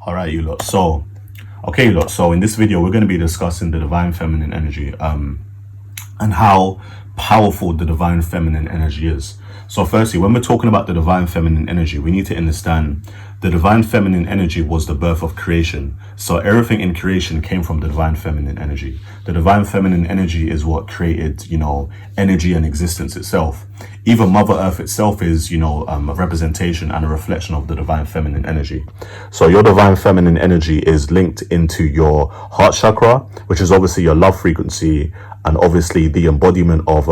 All right, you lot. Okay, you lot. So in this video, we're going to be discussing the divine feminine energy, and how powerful the divine feminine energy is. So firstly, when we're talking about the divine feminine energy, we need to understand the divine feminine energy was the birth of creation. So everything in creation came from the divine feminine energy. The divine feminine energy is what created, energy and existence itself. Even Mother Earth itself is, a representation and a reflection of the divine feminine energy. So your divine feminine energy is linked into your heart chakra, which is obviously your love frequency, and obviously the embodiment of,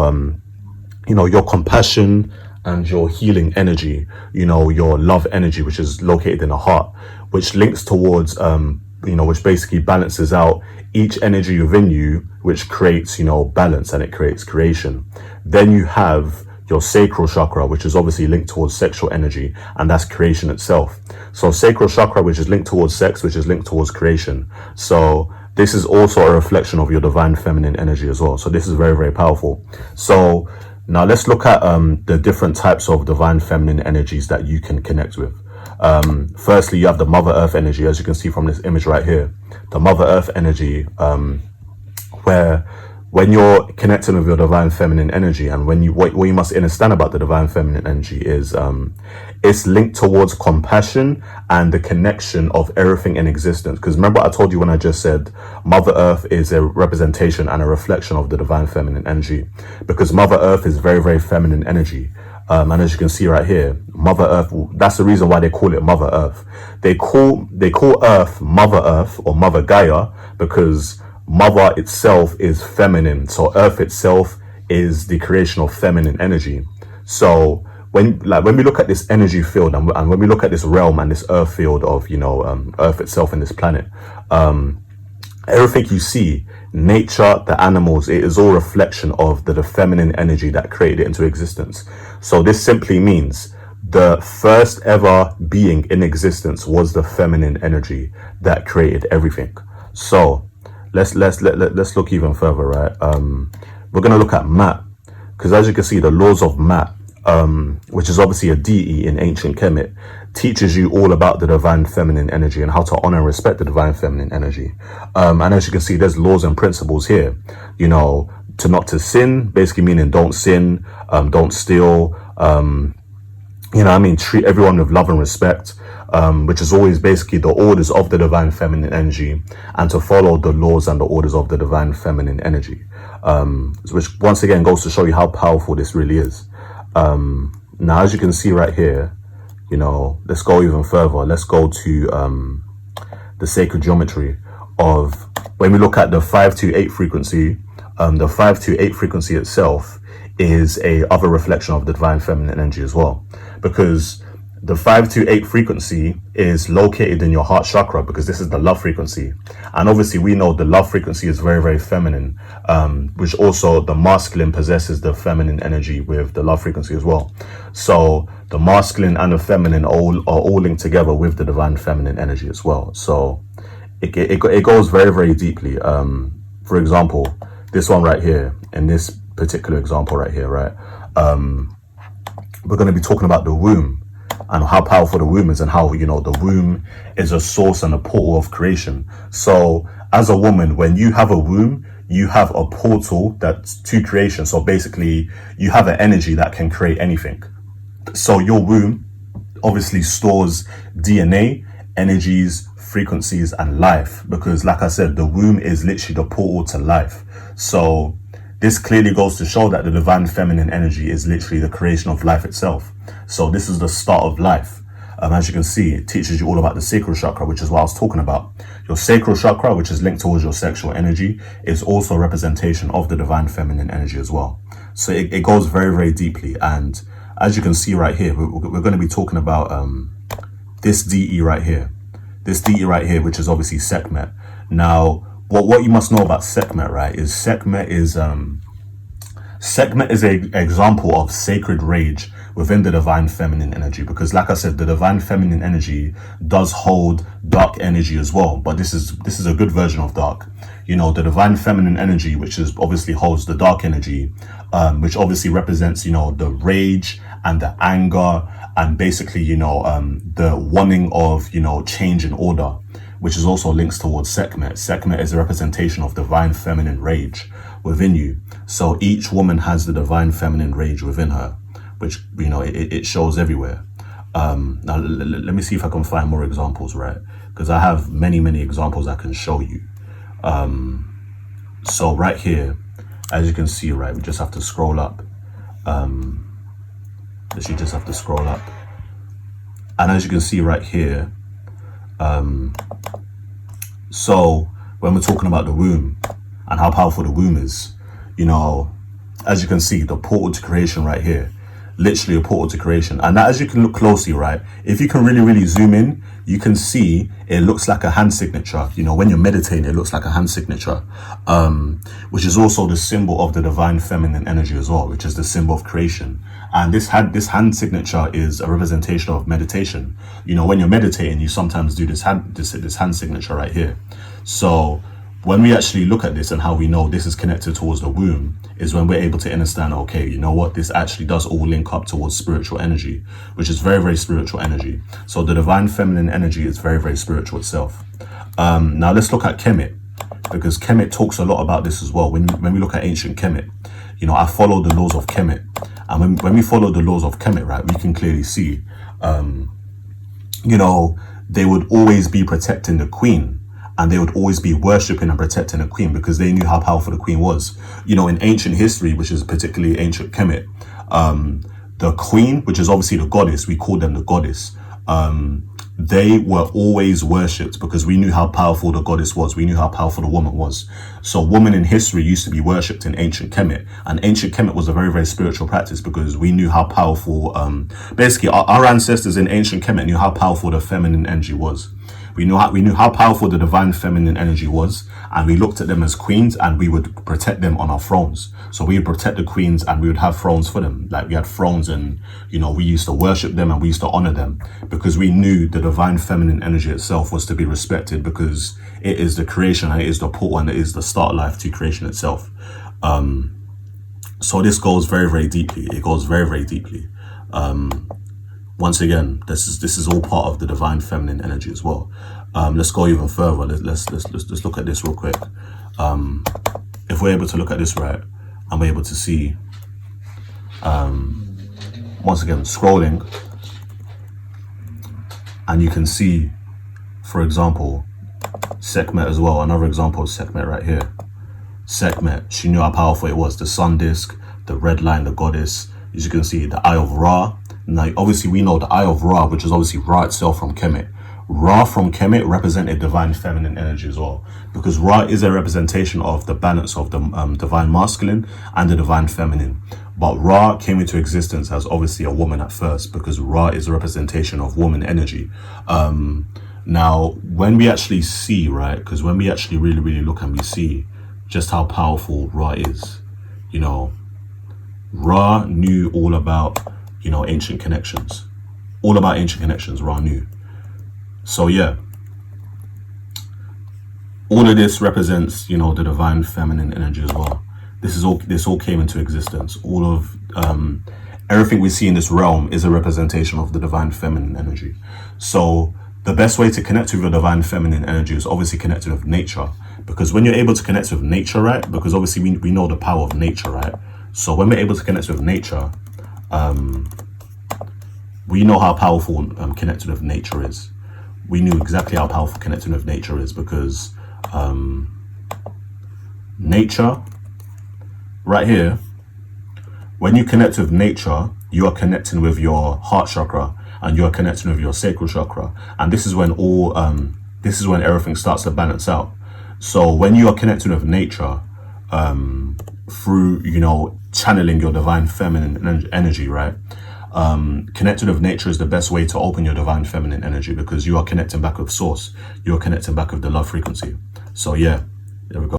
your compassion and your healing energy, your love energy, which is located in the heart, which links towards, which basically balances out each energy within you, which creates, balance, and it creates creation. Then you have your sacral chakra, which is obviously linked towards sexual energy, and that's creation itself. So sacral chakra, which is linked towards sex, which is linked towards creation. So this is also a reflection of your divine feminine energy as well. So this is very, very powerful. So now let's look at the different types of divine feminine energies that you can connect with. Firstly, you have the Mother Earth energy, as you can see from this image right here. The Mother Earth energy, where when you're connecting with your divine feminine energy, and what you must understand about the divine feminine energy is it's linked towards compassion and the connection of everything in existence. Because remember, I told you when I just said Mother Earth is a representation and a reflection of the divine feminine energy, because Mother Earth is very, very feminine energy. And as you can see right here, Mother Earth, that's the reason why they call it Mother Earth. They call Earth Mother Earth or Mother Gaia because Mother itself is feminine. So Earth itself is the creation of feminine energy. So when we look at this energy field, and when we look at this realm and this Earth field of, Earth itself and this planet, everything you see, nature, the animals, it is all reflection of the feminine energy that created it into existence. So this simply means the first ever being in existence was the feminine energy that created everything. So let's look even further, right? We're going to look at Ma'at, because as you can see, the laws of Ma'at, which is obviously a deity in ancient Kemet, teaches you all about the divine feminine energy and how to honor and respect the divine feminine energy. And as you can see, there's laws and principles here, to not to sin, basically meaning don't sin, don't steal, treat everyone with love and respect, which is always basically the orders of the divine feminine energy, and to follow the laws and the orders of the divine feminine energy, which once again goes to show you how powerful this really is. Now, as you can see right here, let's go even further. Let's go to the sacred geometry of, when we look at the 528 frequency, the 528 frequency itself is a other reflection of the divine feminine energy as well, because the 528 frequency is located in your heart chakra, because this is the love frequency. And obviously we know the love frequency is very, very feminine, which also the masculine possesses the feminine energy with the love frequency as well. So the masculine and the feminine are all linked together with the divine feminine energy as well. So it goes very, very deeply. For example, this one right here, in this particular example right here, right? We're going to be talking about the womb, and how powerful the womb is, and how, the womb is a source and a portal of creation. So as a woman, when you have a womb, you have a portal that's to creation. So basically you have an energy that can create anything. So your womb obviously stores DNA, energies, frequencies, and life, because like I said, the womb is literally the portal to life. So this clearly goes to show that the divine feminine energy is literally the creation of life itself. So this is the start of life. As you can see, it teaches you all about the sacral chakra, which is what I was talking about. Your sacral chakra, which is linked towards your sexual energy, is also a representation of the divine feminine energy as well. So it goes very, very deeply. And as you can see right here, we're going to be talking about this deity right here. This deity right here, which is obviously Sekhmet. Now, what you must know about Sekhmet, right, is Sekhmet is an example of sacred rage within the divine feminine energy, because like I said, the divine feminine energy does hold dark energy as well, but this is a good version of dark. The divine feminine energy, which is obviously holds the dark energy, which obviously represents, the rage and the anger and basically, the wanting of, change and order, which is also links towards Sekhmet. Sekhmet is a representation of divine feminine rage within you. So each woman has the divine feminine rage within her, which, it shows everywhere. Now, let me see if I can find more examples, right? Because I have many, many examples I can show you. So right here, as you can see, right, we just have to scroll up. You just have to scroll up. And as you can see right here, so when we're talking about the womb and how powerful the womb is, as you can see, the portal to creation right here, literally a portal to creation. And that, as you can look closely, right, if you can really, really zoom in, you can see it looks like a hand signature. When you're meditating, it looks like a hand signature, which is also the symbol of the divine feminine energy as well, which is the symbol of creation. And this hand signature is a representation of meditation. When you're meditating, you sometimes do this hand signature right here. So when we actually look at this and how we know this is connected towards the womb is when we're able to understand, okay, you know what, this actually does all link up towards spiritual energy, which is very, very spiritual energy. So the divine feminine energy is very, very spiritual itself. Now let's look at Kemet, because Kemet talks a lot about this as well. When we look at ancient Kemet, I follow the laws of Kemet. And when we follow the laws of Kemet, right, we can clearly see, they would always be protecting the queen. And they would always be worshipping and protecting the queen because they knew how powerful the queen was. In ancient history, which is particularly ancient Kemet, the queen, which is obviously the goddess, we call them the goddess, they were always worshipped because we knew how powerful the goddess was. We knew how powerful the woman was. So women in history used to be worshipped in ancient Kemet. And ancient Kemet was a very, very spiritual practice because we knew how powerful, basically our ancestors in ancient Kemet knew how powerful the feminine energy was. We knew how powerful the divine feminine energy was, and we looked at them as queens, and we would protect them on our thrones. So we would protect the queens, and we would have thrones for them. Like we had thrones, and we used to worship them, and we used to honor them because we knew the divine feminine energy itself was to be respected because it is the creation, and it is the portal, and it is the start life to creation itself. So this goes very, very deeply. It goes very, very deeply. Once again, this is all part of the divine feminine energy as well. Let's go even further. Let's look at this real quick. If we're able to look at this right, I'm able to see. Once again, scrolling, and you can see, for example, Sekhmet as well. Another example of Sekhmet right here. Sekhmet, she knew how powerful it was. The sun disk, the red line, the goddess. As you can see, the Eye of Ra. Now, obviously, we know the Eye of Ra, which is obviously Ra itself from Kemet. Ra from Kemet represented divine feminine energy as well, because Ra is a representation of the balance of the divine masculine and the divine feminine. But Ra came into existence as obviously a woman at first, because Ra is a representation of woman energy. Now, when we actually see, right, because when we actually really, really look and we see just how powerful Ra is, Ra knew all about, ancient connections. All about ancient connections, Ra knew. So yeah, all of this represents, the divine feminine energy as well. This all came into existence. All of everything we see in this realm is a representation of the divine feminine energy. So the best way to connect with your divine feminine energy is obviously connected with nature, because when you're able to connect with nature, right, because obviously we know the power of nature, right? So when we're able to connect with nature, we know how powerful connected with nature is. We knew exactly how powerful connecting with nature is, because nature, right here, when you connect with nature, you are connecting with your heart chakra, and you are connecting with your sacral chakra, and this is when this is when everything starts to balance out. So when you are connecting with nature, through channeling your divine feminine energy, right? Connecting with nature is the best way to open your divine feminine energy, because you are connecting back with source. You are connecting back with the love frequency. So yeah, there we go.